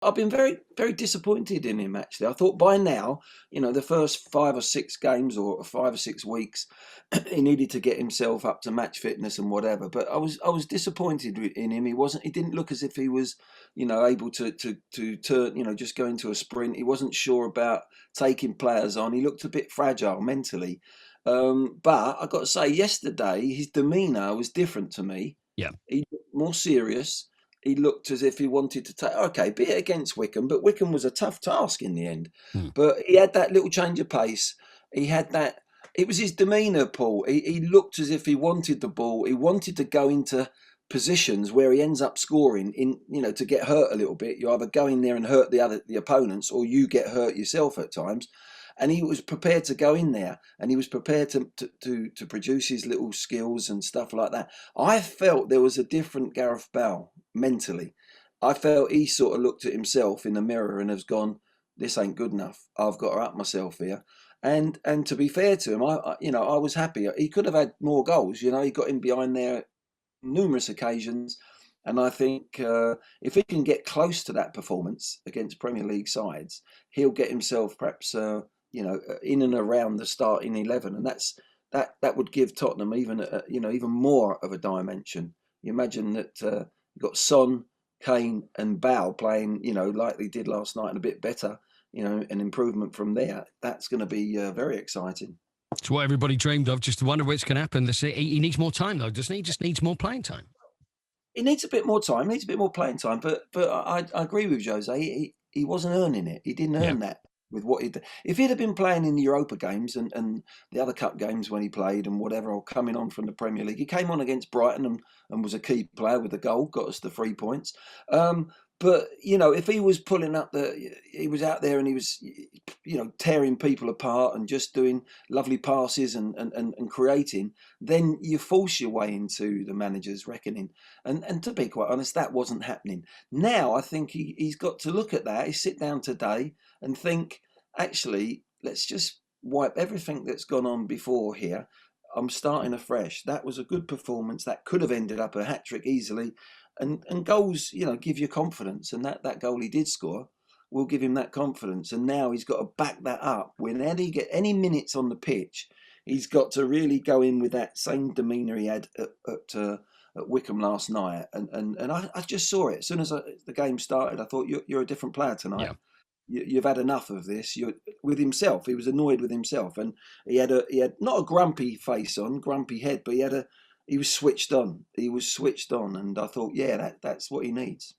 I've been very, very disappointed in him, actually. I thought by now, the first 5 or 6 games or 5 or 6 weeks, he needed to get himself up to match fitness and whatever. But I was disappointed in him. He didn't look as if he was, able to turn, just go into a sprint. He wasn't sure about taking players on. He looked a bit fragile mentally. But I got to say, yesterday his demeanour was different to me. Yeah. He looked more serious. He looked as if he wanted to take. Okay, be it against Wickham, but Wickham was a tough task in the end. Hmm. But he had that little change of pace. He had that. It was his demeanour, Paul. He looked as if he wanted the ball. He wanted to go into positions where he ends up scoring to get hurt a little bit. You either go in there and hurt the opponents, or you get hurt yourself at times. And he was prepared to go in there, and he was prepared to produce his little skills and stuff like that. I felt there was a different Gareth Bale mentally. I felt he sort of looked at himself in the mirror and has gone, "This ain't good enough. I've got to up myself here." And to be fair to him, I was happy. He could have had more goals. He got in behind there numerous occasions, and I think if he can get close to that performance against Premier League sides, he'll get himself perhaps in and around the starting 11, and that would give Tottenham even more of a dimension. You imagine that you've got Son, Kane, and Bale playing like they did last night and a bit better. An improvement from there. That's going to be very exciting. It's what everybody dreamed of. Just wonder what's going to happen. He needs more time, though, doesn't he? He just needs more playing time. He needs a bit more time. Needs a bit more playing time. But I agree with Jose. He wasn't earning it. He didn't Yeah. earn that with what he did. If he'd have been playing in the Europa games and the other cup games when he played and whatever, or coming on from the Premier League, he came on against Brighton and was a key player with the goal, got us the 3 points. But if he was pulling up he was out there and he was, tearing people apart and just doing lovely passes and creating, then you force your way into the manager's reckoning. And to be quite honest, that wasn't happening. Now I think he's got to look at that. He sit down today and think, actually, let's just wipe everything that's gone on before here. I'm starting afresh. That was a good performance. That could have ended up a hat trick easily. And goals, give you confidence. And that goal he did score will give him that confidence. And now he's got to back that up. Whenever he get any minutes on the pitch, he's got to really go in with that same demeanour he had at Wickham last night. And I just saw it. As soon as the game started, I thought, you're a different player tonight. Yeah. You've had enough of this. You're with himself. He was annoyed with himself, and he had not a grumpy face on, grumpy head, but he was switched on. He was switched on, and I thought, yeah, that's what he needs.